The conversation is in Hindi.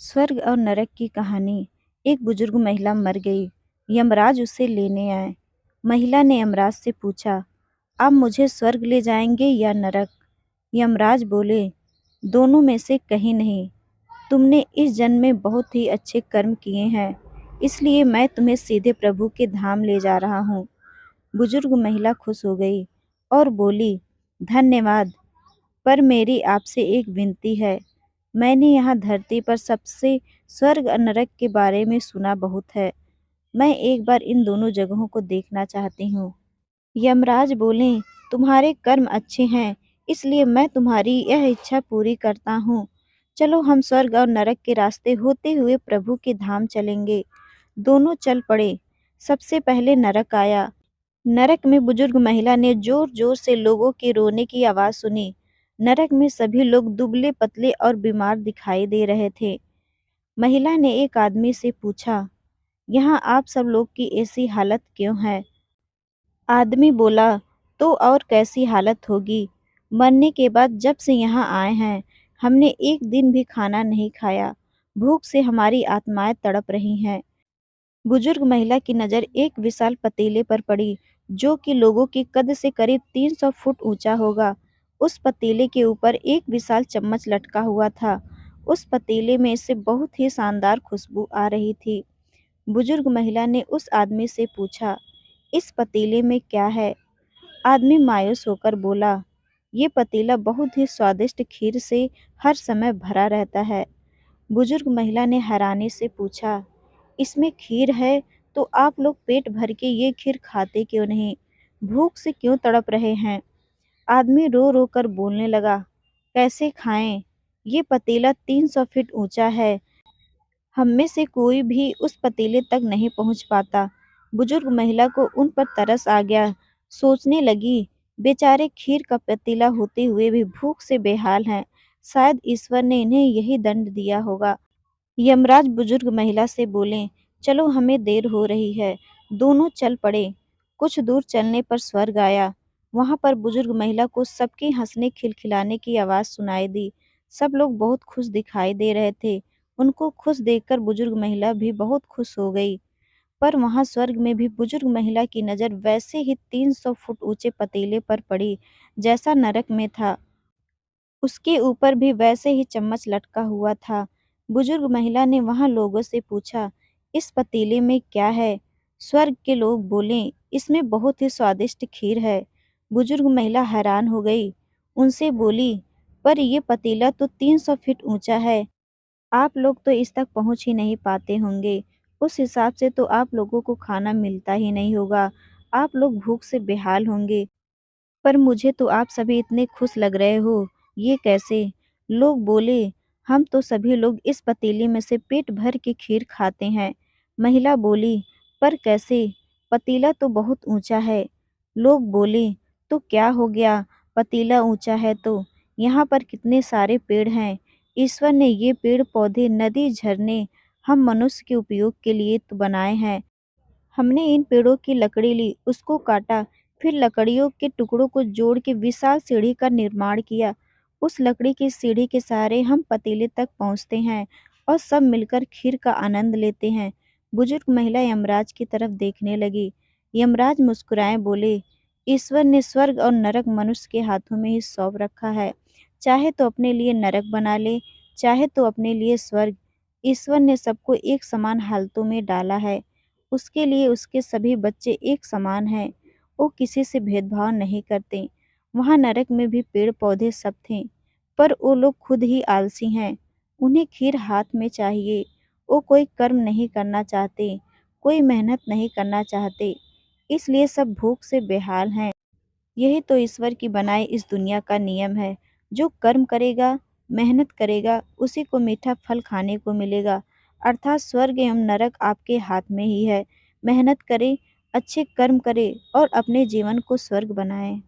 स्वर्ग और नरक की कहानी। एक बुजुर्ग महिला मर गई। यमराज उसे लेने आए। महिला ने यमराज से पूछा, आप मुझे स्वर्ग ले जाएंगे या नरक? यमराज बोले, दोनों में से कहीं नहीं। तुमने इस जन्म में बहुत ही अच्छे कर्म किए हैं, इसलिए मैं तुम्हें सीधे प्रभु के धाम ले जा रहा हूँ। बुजुर्ग महिला खुश हो गई और बोली, धन्यवाद, पर मेरी आपसे एक विनती है। मैंने यहाँ धरती पर सबसे स्वर्ग और नरक के बारे में सुना बहुत है। मैं एक बार इन दोनों जगहों को देखना चाहती हूँ। यमराज बोले, तुम्हारे कर्म अच्छे हैं, इसलिए मैं तुम्हारी यह इच्छा पूरी करता हूँ। चलो हम स्वर्ग और नरक के रास्ते होते हुए प्रभु के धाम चलेंगे। दोनों चल पड़े। सबसे पहले नरक आया। नरक में बुजुर्ग महिला ने जोर जोर से लोगों के रोने की आवाज सुनी। नरक में सभी लोग दुबले पतले और बीमार दिखाई दे रहे थे। महिला ने एक आदमी से पूछा, यहाँ आप सब लोग की ऐसी हालत क्यों है? आदमी बोला, तो और कैसी हालत होगी? मरने के बाद जब से यहाँ आए हैं, हमने एक दिन भी खाना नहीं खाया। भूख से हमारी आत्माएं तड़प रही हैं। बुजुर्ग महिला की नज़र एक विशाल पतीले पर पड़ी, जो कि लोगों के कद से करीब 300 फुट ऊंचा होगा। उस पतीले के ऊपर एक विशाल चम्मच लटका हुआ था। उस पतीले में से बहुत ही शानदार खुशबू आ रही थी। बुजुर्ग महिला ने उस आदमी से पूछा, इस पतीले में क्या है? आदमी मायूस होकर बोला, ये पतीला बहुत ही स्वादिष्ट खीर से हर समय भरा रहता है। बुजुर्ग महिला ने हैरानी से पूछा, इसमें खीर है तो आप लोग पेट भर के ये खीर खाते क्यों नहीं? भूख से क्यों तड़प रहे हैं? आदमी रो रो कर बोलने लगा, कैसे खाएं? ये पतीला 300 फीट ऊंचा है। हम में से कोई भी उस पतीले तक नहीं पहुंच पाता। बुजुर्ग महिला को उन पर तरस आ गया। सोचने लगी, बेचारे खीर का पतीला होते हुए भी भूख से बेहाल हैं। शायद ईश्वर ने इन्हें यही दंड दिया होगा। यमराज बुजुर्ग महिला से बोले, चलो हमें देर हो रही है। दोनों चल पड़े। कुछ दूर चलने पर स्वर्ग आया। वहां पर बुजुर्ग महिला को सबके हंसने खिलखिलाने की आवाज सुनाई दी। सब लोग बहुत खुश दिखाई दे रहे थे। उनको खुश देखकर बुजुर्ग महिला भी बहुत खुश हो गई। पर वहां स्वर्ग में भी बुजुर्ग महिला की नजर वैसे ही 300 फुट ऊंचे पतीले पर पड़ी, जैसा नरक में था। उसके ऊपर भी वैसे ही चम्मच लटका हुआ था। बुजुर्ग महिला ने वहां लोगों से पूछा, इस पतीले में क्या है? स्वर्ग के लोग बोले, इसमें बहुत ही स्वादिष्ट खीर है। बुजुर्ग महिला हैरान हो गई। उनसे बोली, पर ये पतीला तो 300 फीट ऊंचा है। आप लोग तो इस तक पहुंच ही नहीं पाते होंगे। उस हिसाब से तो आप लोगों को खाना मिलता ही नहीं होगा। आप लोग भूख से बेहाल होंगे। पर मुझे तो आप सभी इतने खुश लग रहे हो, ये कैसे? लोग बोले, हम तो सभी लोग इस पतीले में से पेट भर के खीर खाते हैं। महिला बोली, पर कैसे? पतीला तो बहुत ऊंचा है। लोग बोले, तो क्या हो गया? पतीला ऊंचा है तो यहाँ पर कितने सारे पेड़ हैं। ईश्वर ने ये पेड़ पौधे, नदी, झरने हम मनुष्य के उपयोग के लिए तो बनाए हैं। हमने इन पेड़ों की लकड़ी ली, उसको काटा, फिर लकड़ियों के टुकड़ों को जोड़ के विशाल सीढ़ी का निर्माण किया। उस लकड़ी की सीढ़ी के सहारे हम पतीले तक पहुंचते हैं और सब मिलकर खीर का आनंद लेते हैं। बुजुर्ग महिला यमराज की तरफ देखने लगी। यमराज मुस्कुराए बोले, ईश्वर ने स्वर्ग और नरक मनुष्य के हाथों में ही सौंप रखा है। चाहे तो अपने लिए नरक बना ले, चाहे तो अपने लिए स्वर्ग। ईश्वर ने सबको एक समान हालतों में डाला है। उसके लिए उसके सभी बच्चे एक समान हैं। वो किसी से भेदभाव नहीं करते। वहाँ नरक में भी पेड़ पौधे सब थे, पर वो लोग खुद ही आलसी हैं। उन्हें खीर हाथ में चाहिए। वो कोई कर्म नहीं करना चाहते, कोई मेहनत नहीं करना चाहते, इसलिए सब भूख से बेहाल हैं। यही तो ईश्वर की बनाई इस दुनिया का नियम है। जो कर्म करेगा, मेहनत करेगा, उसी को मीठा फल खाने को मिलेगा। अर्थात स्वर्ग एवं नरक आपके हाथ में ही है। मेहनत करें, अच्छे कर्म करें और अपने जीवन को स्वर्ग बनाएं।